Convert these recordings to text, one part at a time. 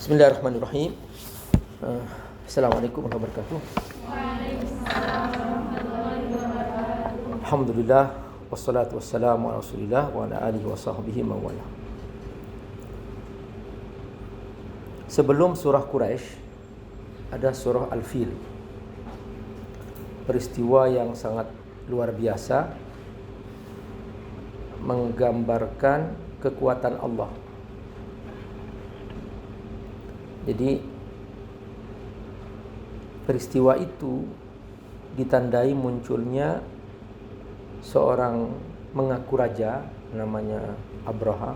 Bismillahirrahmanirrahim. Assalamualaikum warahmatullahi wabarakatuh. Alhamdulillah wassalatu wassalamu ala Rasulillah wa ala alihi wa sahbihi mawala. Sebelum surah Quraisy ada surah Al-Fil. Peristiwa yang sangat luar biasa menggambarkan kekuatan Allah. Jadi peristiwa itu ditandai munculnya seorang mengaku raja namanya Abraha.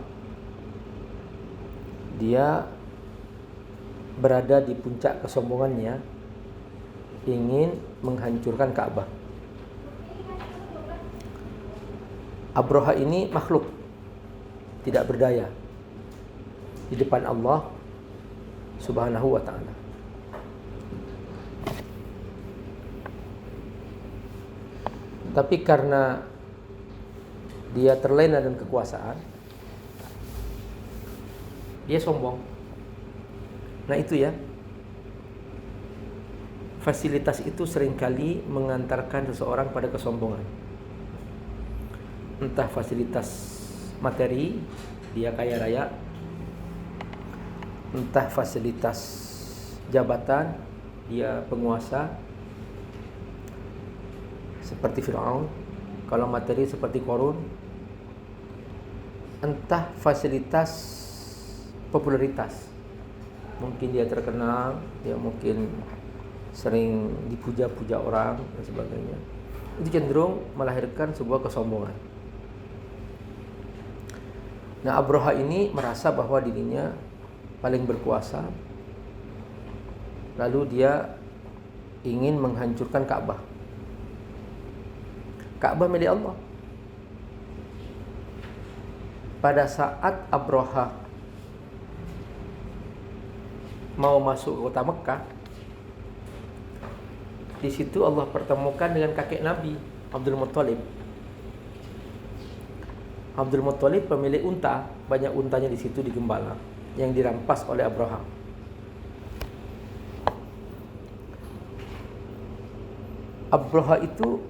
Dia berada di puncak kesombongannya, ingin menghancurkan Ka'bah. Abraha ini makhluk, tidak berdaya di depan Allah Subhanahu wa ta'ala. Tapi karena dia terlena dengan kekuasaan, dia sombong. Nah itu ya, fasilitas itu seringkali mengantarkan seseorang pada kesombongan. Entah fasilitas materi, dia kaya raya, entah fasilitas jabatan, dia penguasa seperti Fir'aun, kalau materi seperti Qarun, entah fasilitas popularitas, mungkin dia terkenal, dia mungkin sering dipuja-puja orang dan sebagainya. Itu cenderung melahirkan sebuah kesombongan. Nah, Abraha ini merasa bahwa dirinya paling berkuasa, lalu dia ingin menghancurkan Ka'bah. Ka'bah milik Allah. Pada saat Abraha mau masuk ke kota Mekah, di situ Allah pertemukan dengan kakek Nabi Abdul Muttalib. Abdul Muttalib pemilik unta, banyak untanya di situ digembala, yang dirampas oleh Abraha. Abraha itu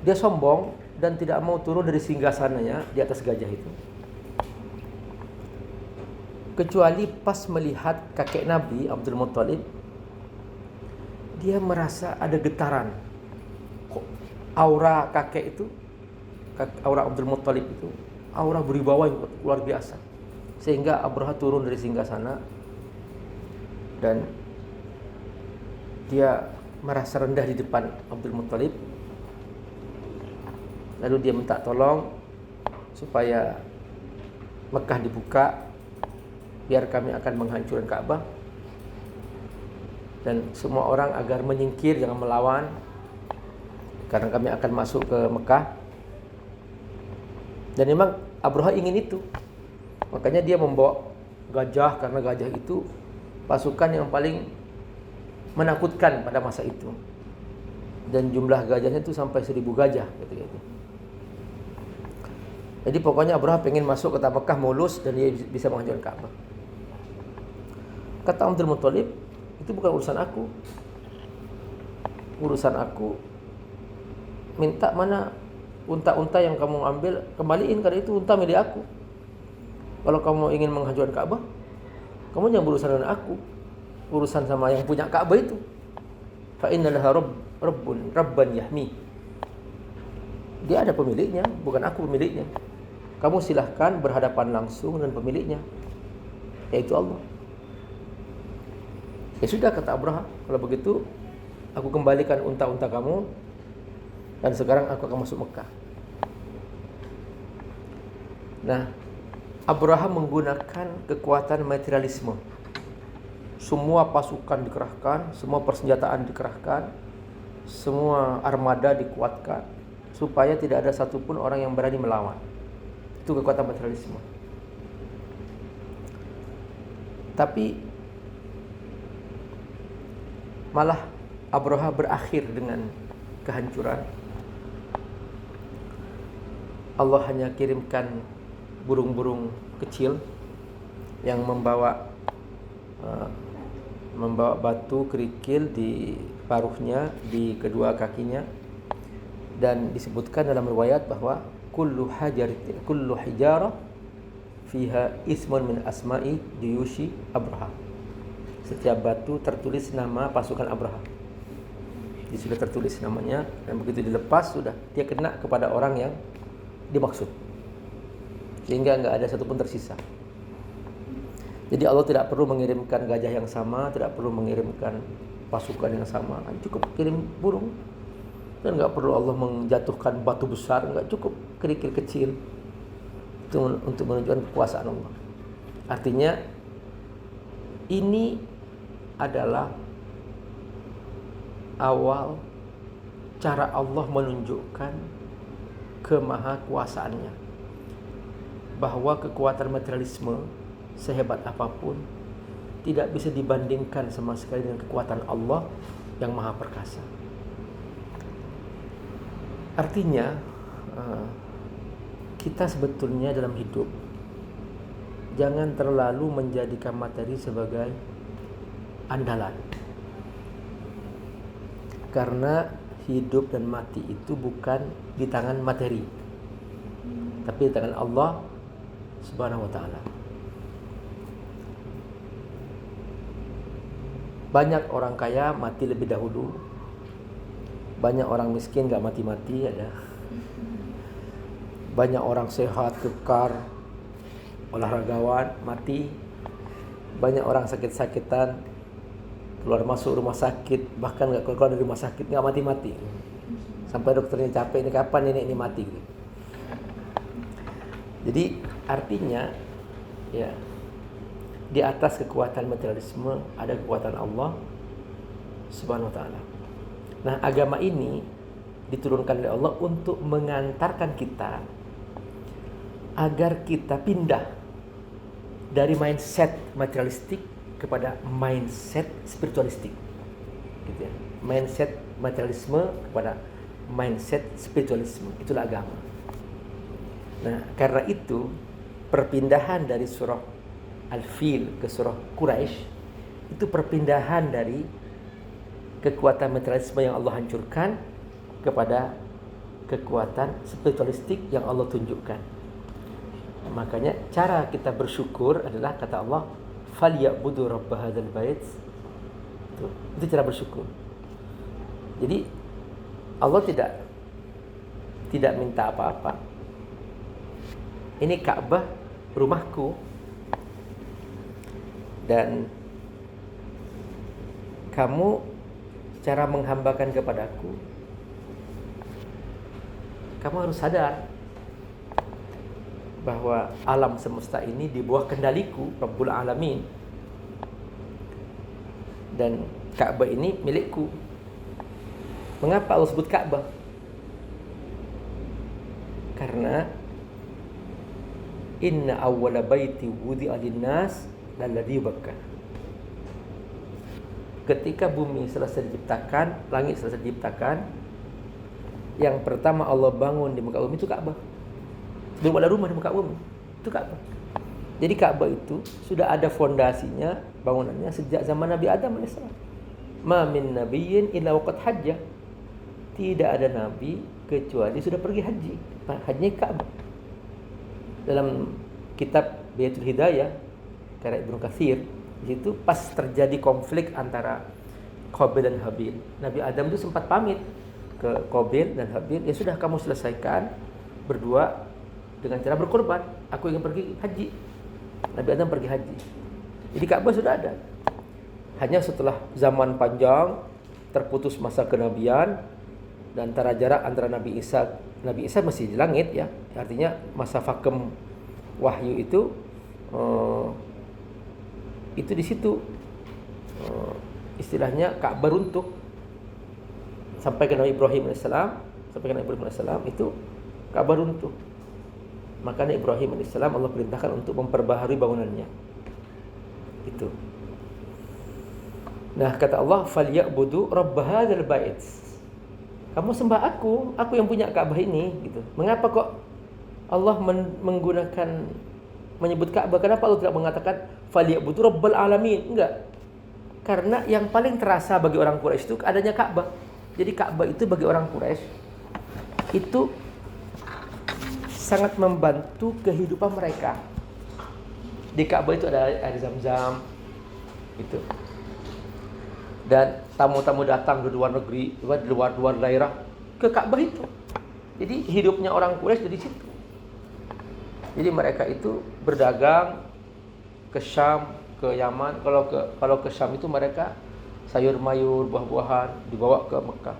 dia sombong dan tidak mau turun dari singgasananya di atas gajah itu, kecuali pas melihat kakek Nabi Abdul Muttalib, dia merasa ada getaran. Aura kakek itu, aura Abdul Muttalib itu, aura berwibawa yang luar biasa, sehingga Abraha turun dari singgasana dan dia merasa rendah di depan Abdul Muttalib. Lalu dia minta tolong supaya Mekah dibuka, biar kami akan menghancurkan Ka'bah, dan semua orang agar menyingkir, jangan melawan, karena kami akan masuk ke Mekah. Dan memang Abraha ingin itu. Makanya dia membawa gajah, karena gajah itu pasukan yang paling menakutkan pada masa itu. Dan jumlah gajahnya itu sampai 1000 gajah ketika itu. Jadi pokoknya Abraha pengen masuk ke kota Mekah mulus dan dia bisa menghancurkan Ka'bah. Kata Abdul Muttalib, itu bukan urusan aku. Urusan aku, minta mana unta-unta yang kamu ambil, kembaliin, karena itu unta milik aku. Kalau kamu ingin menghancurkan Ka'bah, kamu jangan berurusan dengan aku, urusan sama yang punya Ka'bah itu. Fa innallaha rabban yahmi. Dia ada pemiliknya, bukan aku pemiliknya. Kamu silahkan berhadapan langsung dengan pemiliknya, yaitu Allah. Ya sudah, kata Abraha, kalau begitu aku kembalikan unta-unta kamu, dan sekarang aku akan masuk Mekah. Nah, Abraha menggunakan kekuatan materialisme. Semua pasukan dikerahkan, semua persenjataan dikerahkan, semua armada dikuatkan, supaya tidak ada satupun orang yang berani melawan. Itu kekuatan materialisme. Tapi malah Abraha berakhir dengan kehancuran. Allah hanya kirimkan burung-burung kecil yang membawa membawa batu kerikil di paruhnya, di kedua kakinya, dan disebutkan dalam riwayat bahwa kullu hijara fiha ismun min asma'i juyushi Abraha. Setiap batu tertulis nama pasukan Abraha. Dia sudah tertulis namanya, dan begitu dilepas sudah dia kena kepada orang yang dimaksud, sehingga enggak ada satupun tersisa. Jadi Allah tidak perlu mengirimkan gajah yang sama, tidak perlu mengirimkan pasukan yang sama, cukup kirim burung. Dan enggak perlu Allah menjatuhkan batu besar, enggak, cukup kerikil kecil itu untuk menunjukkan kekuasaan Allah. Artinya ini adalah awal cara Allah menunjukkan kemahakuasaannya, bahwa kekuatan materialisme sehebat apapun tidak bisa dibandingkan sama sekali dengan kekuatan Allah yang maha perkasa. Artinya kita sebetulnya dalam hidup jangan terlalu menjadikan materi sebagai andalan, karena hidup dan mati itu bukan di tangan materi, tapi di tangan Allah Subhanahu wa ta'ala. Banyak orang kaya mati lebih dahulu, banyak orang miskin gak mati-mati ada. Banyak orang sehat, kekar, olahragawan mati. Banyak orang sakit-sakitan, keluar masuk rumah sakit, bahkan gak keluar dari rumah sakit, gak mati-mati. Sampai dokternya capek, ini kapan ini mati gitu. Jadi artinya ya, di atas kekuatan materialisme ada kekuatan Allah Subhanahu wa ta'ala. Nah, agama ini diturunkan oleh Allah untuk mengantarkan kita agar kita pindah dari mindset materialistik kepada mindset spiritualistik, gitu ya. Mindset materialisme kepada mindset spiritualisme, itulah agama. Nah, karena itu perpindahan dari surah Al-Fil ke surah Quraisy itu perpindahan dari kekuatan materialisme yang Allah hancurkan kepada kekuatan spiritualistik yang Allah tunjukkan. Makanya cara kita bersyukur adalah kata Allah, "Falyabudu rabb hadzal bait." Itu cara bersyukur. Jadi Allah tidak minta apa-apa. Ini Ka'bah, rumahku, dan kamu cara menghambakan kepadaku, kamu harus sadar bahwa alam semesta ini di bawah kendaliku, Rabbul Alamin, dan Ka'bah ini milikku. Mengapa Allah sebut Ka'bah? Karena inna awwala baiti wudi'a lin-nas lalladzi Bakkah. Ketika bumi selesai diciptakan, langit selesai diciptakan, yang pertama Allah bangun di muka bumi itu Ka'bah. Belum ada rumah di muka bumi, itu Ka'bah. Jadi Ka'bah itu sudah ada fondasinya, bangunannya sejak zaman Nabi Adam AS. Ma min nabiyyin illa waqad hajjah. Tidak ada nabi kecuali sudah pergi haji. Hajinya Ka'bah. Dalam kitab Baitul Hidayah karya Ibnu Katsir, di situ pas terjadi konflik antara Qabil dan Habil. Nabi Adam itu sempat pamit ke Qabil dan Habil, ya sudah kamu selesaikan berdua dengan cara berkorban. Aku ingin pergi haji. Nabi Adam pergi haji. Jadi Ka'bah sudah ada. Hanya setelah zaman panjang terputus masa kenabian dan antara jarak antara Nabi Isa masih di langit ya. Artinya masa vakum wahyu itu di situ istilahnya Ka'bah runtuh sampai ke Nabi Ibrahim AS. Itu Ka'bah runtuh. Makanya Ibrahim AS Allah perintahkan untuk memperbaharui bangunannya. Itu. Nah, kata Allah, "Falyabudu rabb hadzal bait." Kamu sembah aku yang punya Ka'bah ini, gitu. Mengapa kok Allah menyebut Ka'bah? Kenapa Allah tidak mengatakan falyabudu rabbal alamin. Enggak. Karena yang paling terasa bagi orang Quraisy itu adanya Ka'bah. Jadi Ka'bah itu bagi orang Quraisy itu sangat membantu kehidupan mereka. Di Ka'bah itu ada air Zam-Zam itu. Dan tamu-tamu datang dari luar negeri, dari luar daerah ke Ka'bah itu. Jadi hidupnya orang Quraisy dari situ. Jadi mereka itu berdagang ke Syam, ke Yaman. Kalau ke Syam itu mereka sayur mayur, buah-buahan dibawa ke Mekah.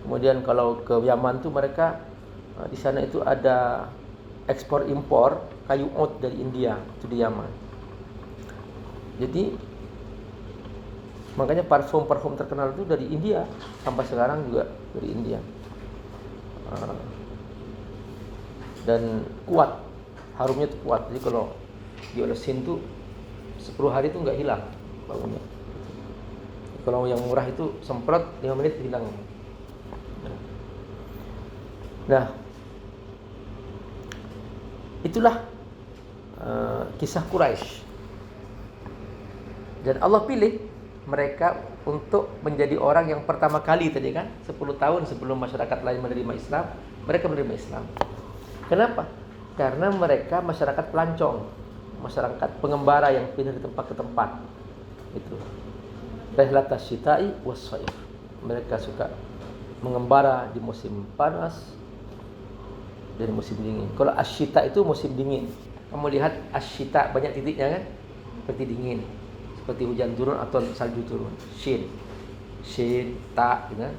Kemudian kalau ke Yaman tuh mereka di sana itu ada ekspor impor kayu oat dari India, itu di Yaman. Jadi makanya parfum terkenal itu dari India, sampai sekarang juga dari India. Dan kuat, harumnya itu kuat. Jadi kalau diolesin tuh 10 hari itu nggak hilang baunya. Kalau yang murah itu semprot 5 menit hilang. Nah, itulah kisah Quraisy. Dan Allah pilih mereka untuk menjadi orang yang pertama kali tadi kan, 10 tahun sebelum masyarakat lain menerima Islam, mereka menerima Islam. Kenapa? Karena mereka masyarakat pelancong, masyarakat pengembara yang pindah dari tempat ke tempat. Itu. Rihlatas syita'i was-shaif. Mereka suka mengembara di musim panas dan musim dingin. Kalau asyita itu musim dingin. Kamu lihat asyita banyak titiknya kan? Seperti dingin. Seperti hujan turun atau salju turun. Shin, ta, gitu kan?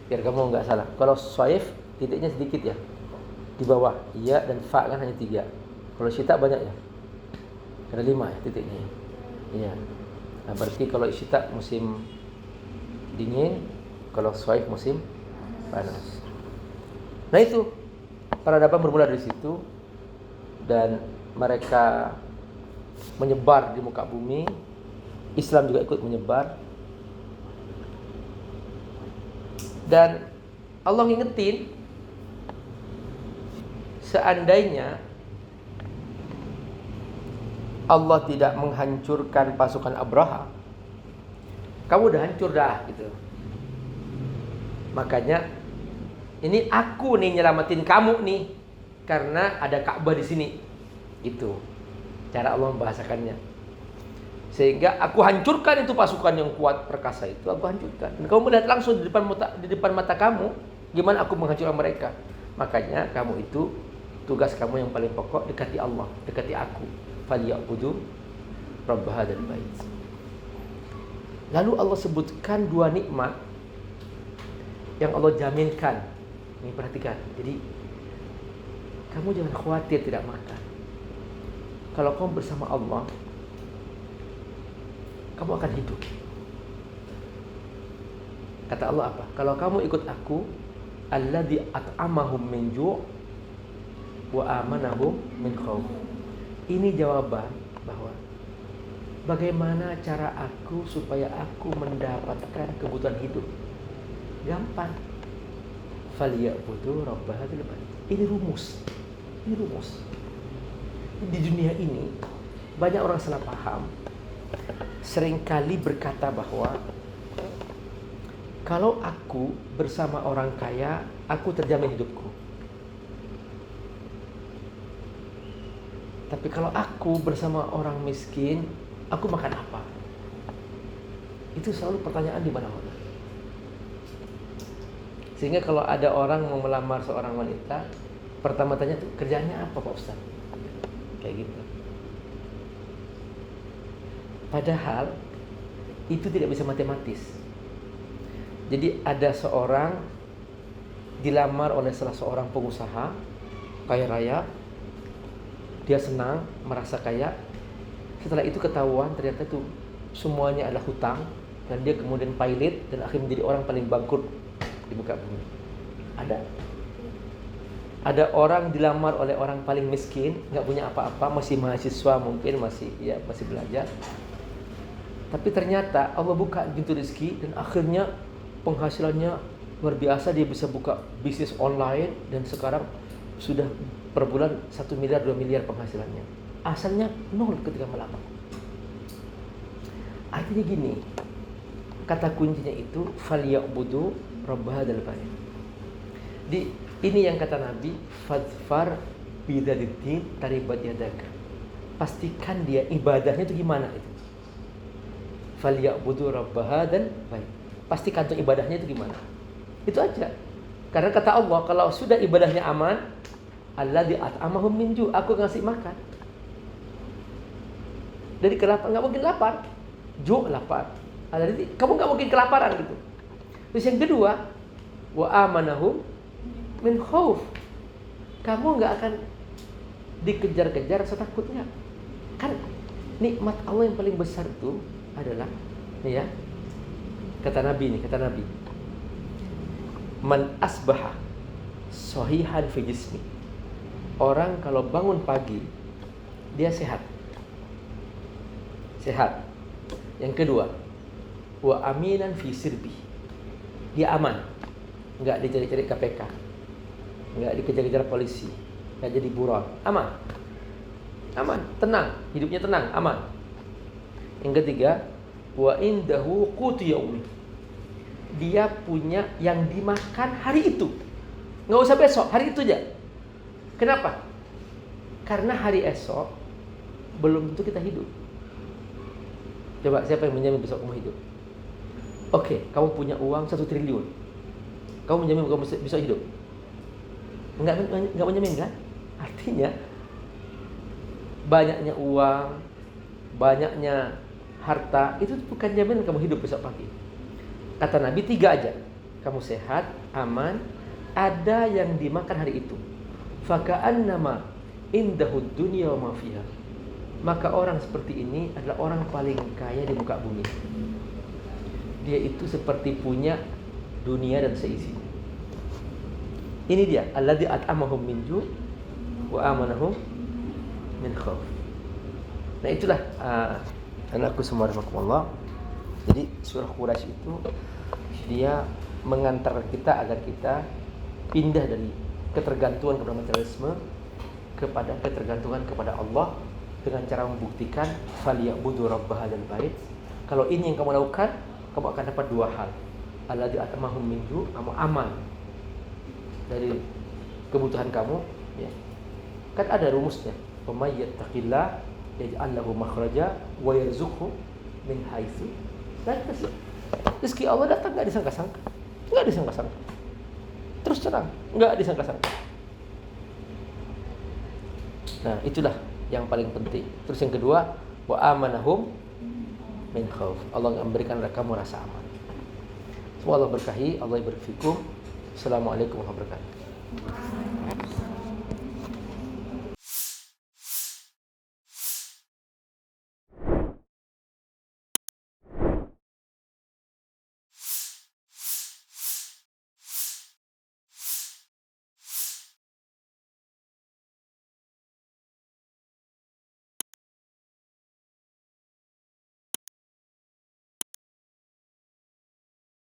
Biar kamu enggak salah. Kalau shaif titiknya sedikit ya. Di bawah, ya dan fa kan hanya 3. Kalau syita banyak ya. Ada 5 ya titiknya. Iya. Nah, berarti kalau syita musim dingin, kalau shaif musim panas. Nah itu peradaban bermula dari situ dan mereka menyebar di muka bumi. Islam juga ikut menyebar. Dan Allah ngingetin, seandainya Allah tidak menghancurkan pasukan Abraha, kamu udah hancur dah gitu. Makanya ini aku nih nyelamatin kamu nih karena ada Ka'bah di sini. Itu cara Allah membahasakannya. Sehingga aku hancurkan itu pasukan yang kuat perkasa itu, aku hancurkan. Dan kamu melihat langsung di depan mata kamu gimana aku menghancurkan mereka. Makanya kamu itu tugas kamu yang paling pokok, dekati Allah, dekati aku. Falyabudu rabb hadzal bait. Lalu Allah sebutkan 2 nikmat yang Allah jaminkan. Ini perhatikan. Jadi kamu jangan khawatir tidak makan. Kalau kamu bersama Allah, kamu akan hidup. Kata Allah apa? Kalau kamu ikut aku, alladzi at'amahum min ju' wa amanahum min khauf. Ini jawaban bahwa bagaimana cara aku supaya aku mendapatkan kebutuhan hidup. Gampang. Falyabudu rabb hadzal bait. Ini rumus. Ini rumus. Di dunia ini banyak orang salah paham. Seringkali berkata bahwa kalau aku bersama orang kaya, aku terjamin hidupku. Tapi kalau aku bersama orang miskin, aku makan apa? Itu selalu pertanyaan di mana-mana. Sehingga kalau ada orang mau melamar seorang wanita, pertama tanya tuh, kerjaannya apa Pak Ustaz? Kayak gitu. Padahal itu tidak bisa matematis. Jadi ada seorang dilamar oleh salah seorang pengusaha kaya raya. Dia senang, merasa kaya. Setelah itu ketahuan ternyata itu semuanya adalah hutang. Dan dia kemudian pailit dan akhirnya menjadi orang paling bangkrut di muka bumi. Ada orang dilamar oleh orang paling miskin, nggak punya apa-apa, masih mahasiswa mungkin, masih belajar. Tapi ternyata Allah buka pintu rezeki dan akhirnya penghasilannya luar biasa. Dia bisa buka bisnis online dan sekarang sudah per bulan 1 miliar 2 miliar penghasilannya. Asalnya 0 ketika melamar. Artinya gini, kata kuncinya itu falyabudu rabb hadzal bait. Ini yang kata Nabi, fadfar bidzatiddin taribat yadaka. Pastikan dia ibadahnya itu gimana itu. Falyabudu rabb hadzal bait. Pastikan tuh ibadahnya itu gimana. Itu aja. Karena kata Allah, kalau sudah ibadahnya aman, alladzi at'amahum min ju', aku ngasih makan. Dari kelaparan enggak mungkin lapar. Ju' lapar. Kamu enggak mungkin kelaparan gitu. Terus yang kedua, wa amanahum min khauf. Kamu enggak akan dikejar-kejar rasa takutnya. Kan nikmat Allah yang paling besar itu adalah nih ya. Kata Nabi, man asbaha sahihan fi jismi. Orang kalau bangun pagi dia sehat. Sehat. Yang kedua, wa aminan fi sirbi. Dia aman. Enggak dicari-cari KPK. Enggak dikejar-kejar polisi. Enggak jadi buron. Aman. Aman, tenang, hidupnya tenang, aman. Yang ketiga, wa indahu qutu yaumi. Dia punya yang dimakan hari itu. Enggak usah besok, hari itu aja. Kenapa? Karena hari esok belum tentu kita hidup. Coba siapa yang menjamin besok kamu hidup? Oke, kamu punya uang 1 triliun. Kamu menjamin kamu bisa hidup? Enggak menjamin kan? Artinya banyaknya uang, banyaknya harta itu bukan jaminan kamu hidup besok pagi. Kata Nabi 3 aja. Kamu sehat, aman, ada yang dimakan hari itu. Faka'annama indahud dunya wa ma fiha. Maka orang seperti ini adalah orang paling kaya di muka bumi. Dia itu seperti punya dunia dan seisinya. Ini dia, alladzi at'amahum min ju' wa amanahum min khauf. Nah itulah anakku semua rahimakumullah. Jadi surah Quraisy itu dia mengantarkan kita agar kita pindah dari ketergantungan kepada materialisme kepada ketergantungan kepada Allah dengan cara membuktikan falyabudu rabb hadzal bait. Kalau ini yang kamu lakukan, kamu akan dapat 2 hal. Alladzi at'amahum min ju', kamu aman dari kebutuhan kamu, ya. Kan ada rumusnya. May yattaqillah yaj'al lahu makhraja wa yarzuqhu min haitsu la yahtasib. Rezeki Allah datang enggak disangka-sangka. Enggak disangka-sangka. Terus terang, enggak disangka-sangka. Nah, itulah yang paling penting. Terus yang kedua, wa amanahum min khauf. Allah memberikan kamu rasa aman. Semoga Allah berkahi, Allah berfikum. Assalamualaikum warahmatullahi wabarakatuh.